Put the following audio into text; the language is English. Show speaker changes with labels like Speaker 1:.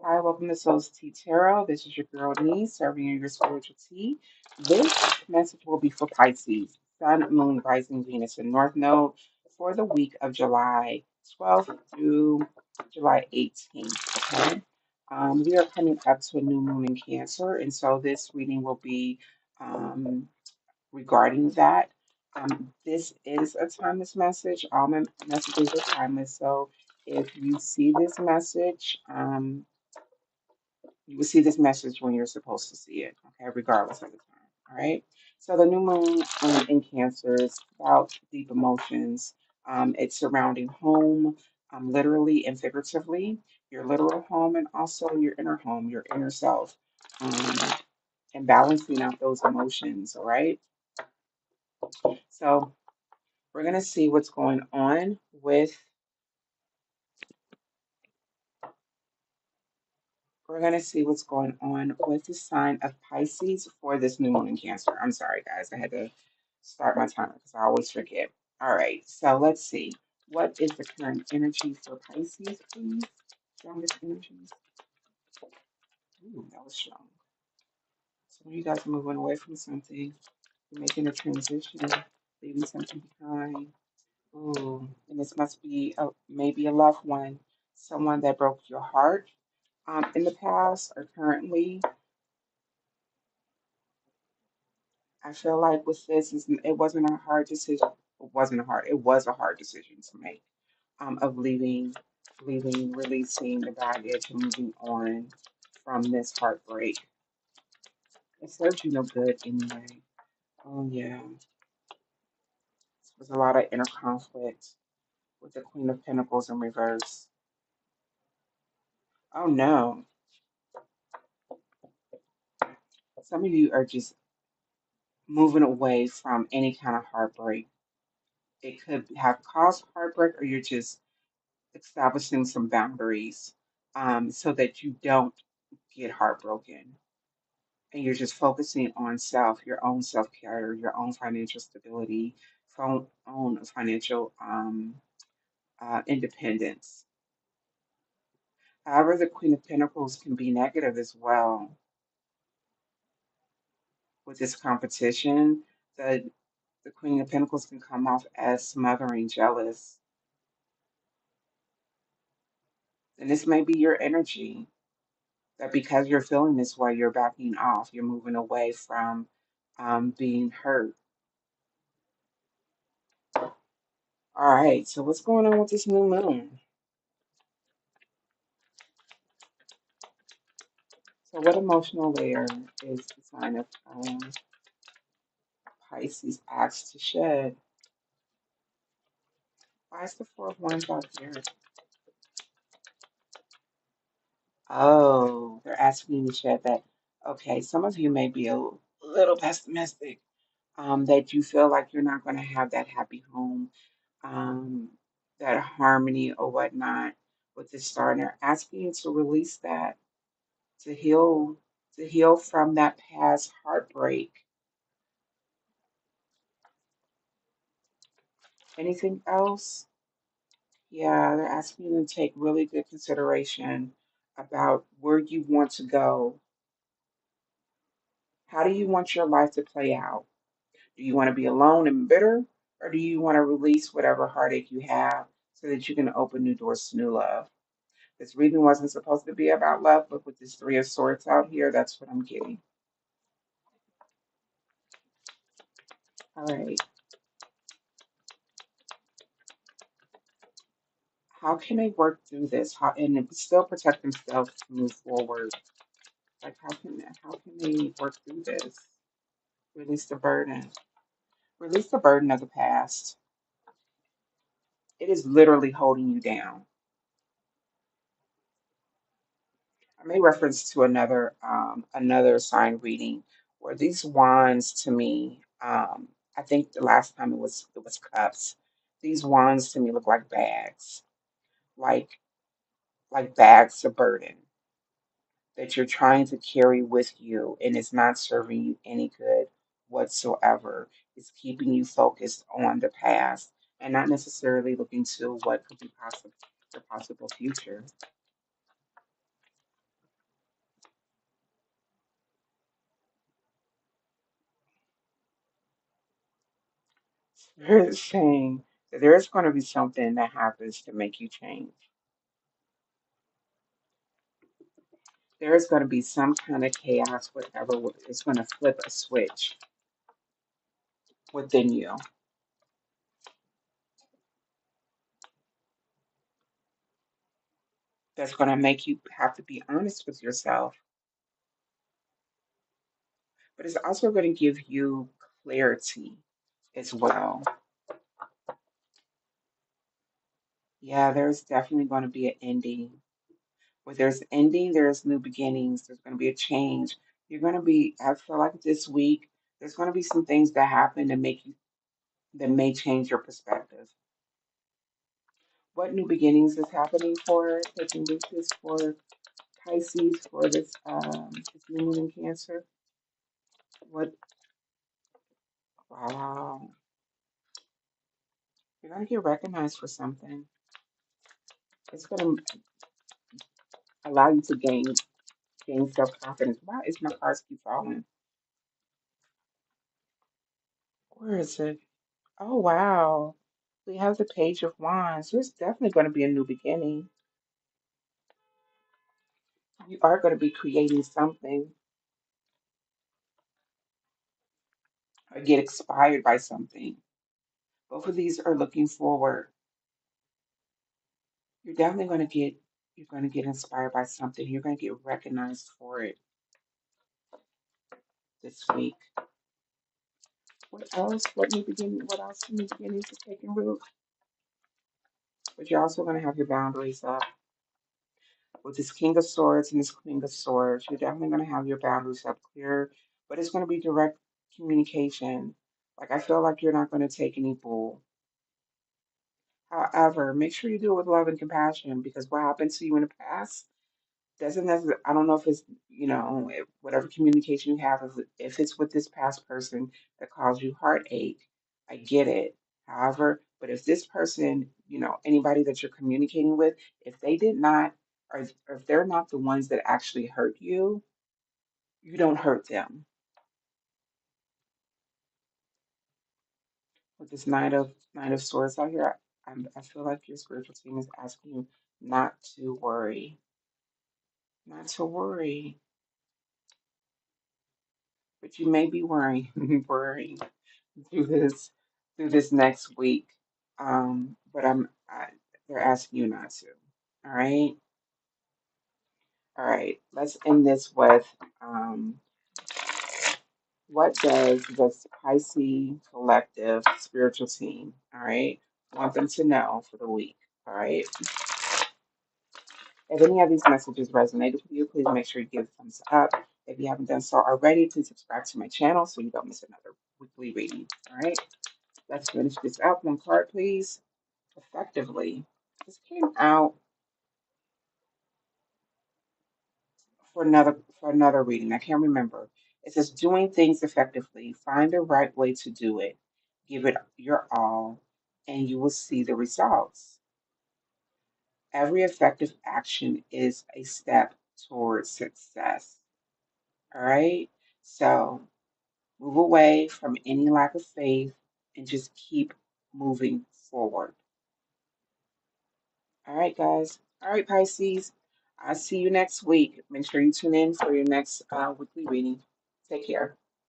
Speaker 1: Hi, welcome to Soul's Tea Tarot. This is your girl Nee, serving you your spiritual tea. This message will be for Pisces, Sun, Moon, Rising, Venus, and North Node for the week of July 12th through July 18th. Okay, we are coming up to a new moon in Cancer, and so this reading will be um, regarding that. This is a timeless message. All my messages are timeless, so if you see this message, you will see this message when you're supposed to see it, okay, regardless of the time. All right. So the new moon in Cancer is about deep emotions. It's surrounding home, literally and figuratively, your literal home and also your inner home, your inner self, um, and balancing out those emotions. All right. So we're gonna see what's going on with. We're going to see what's going on with the sign of Pisces for this new moon in Cancer. I'm sorry, guys. I had to start my timer because I always forget. All right. So let's see. What is the current energy for Pisces, please? Strongest energies. Ooh, that was strong. Some of you guys are moving away from something. You're making a transition, leaving something behind. Ooh, and this must be maybe a loved one, someone that broke your heart in the past or currently. I feel like with this, it wasn't a hard decision. It wasn't a hard. It was a hard decision to make. Of leaving, releasing the baggage, and moving on from this heartbreak. It served you no good anyway. Oh yeah, there was a lot of inner conflict with the Queen of Pentacles in reverse. Oh no, some of you are just moving away from any kind of heartbreak. It could have caused heartbreak, or you're just establishing some boundaries so that you don't get heartbroken. And you're just focusing on self, your own self care, your own financial stability, own financial independence. However, the Queen of Pentacles can be negative as well with this competition. The Queen of Pentacles can come off as smothering, jealous. And this may be your energy that because you're feeling this way, you're backing off, you're moving away from being hurt. All right, so what's going on with this new moon? So, what emotional layer is the sign of Pisces asked to shed? Why is the Four of Wands out here? Oh, they're asking you to shed that. Okay, some of you may be a little pessimistic, that you feel like you're not going to have that happy home, um, that harmony or whatnot with this star. And they're asking you to release that, to heal, to heal from that past heartbreak. Anything else? Yeah, they're asking you to take really good consideration about where you want to go. How do you want your life to play out? Do you want to be alone and bitter, or do you want to release whatever heartache you have so that you can open new doors to new love? This reading wasn't supposed to be about love, but with this Three of Swords out here, that's what I'm getting. All right. How can they work through this? How and still protect themselves to move forward? Like how can they work through this? Release the burden. Release the burden of the past. It is literally holding you down. I made reference to another sign reading where these wands to me, I think the last time it was cups. These wands to me look like bags, like like bags of burden that you're trying to carry with you, and it's not serving you any good whatsoever. It's keeping you focused on the past and not necessarily looking to what could be possible, the possible future. It's saying that there is going to be something that happens to make you change. There is going to be some kind of chaos, whatever. It's going to flip a switch within you. That's going to make you have to be honest with yourself, but it's also going to give you clarity as well. Yeah, there's definitely going to be an ending. Where there's ending, there's new beginnings. There's going to be a change. You're going to be, I feel like this week, there's going to be some things that happen that make you, that may change your perspective. What new beginnings is happening for taking this for Pisces for this new moon in Cancer? What? Wow, you're going to get recognized for something. It's going to allow you to gain self confidence. Why is my cards keep falling? Where is it? Oh wow, we have the Page of Wands. There's definitely going to be a new beginning. You are going to be creating something or get inspired by something. Both of these are looking forward. You're definitely going to get you're going to get inspired by something. You're going to get recognized for it this week. What else? What new beginning? What else? New beginnings are taking root. But you're also going to have your boundaries up with this King of Swords and this Queen of Swords. You're definitely going to have your boundaries up clear, but it's going to be direct communication. Like I feel like you're not going to take any bull. However, make sure you do it with love and compassion because what happened to you in the past doesn't necessarily, I don't know if it's, whatever communication you have, if it's with this past person that caused you heartache, I get it. However, but if this person, anybody that you're communicating with, if they did not, or if they're not the ones that actually hurt you, you don't hurt them. With this Knight of Swords out here, I feel like your spiritual team is asking you not to worry, not to worry, but you may be worrying, worrying through this through this next week. But they're asking you not to. All right, all right. Let's end this with what does the Pisces collective spiritual team? All right, want them to know for the week. All right. If any of these messages resonated with you, please make sure you give a thumbs up. If you haven't done so already, please subscribe to my channel so you don't miss another weekly reading. All right, let's finish this out. One card, please. Effectively. This came out for another reading. I can't remember. It says doing things effectively. Find the right way to do it. Give it your all, and you will see the results. Every effective action is a step towards success. All right. So move away from any lack of faith and just keep moving forward. All right, guys. All right, Pisces. I'll see you next week. Make sure you tune in for your next weekly reading. Take care.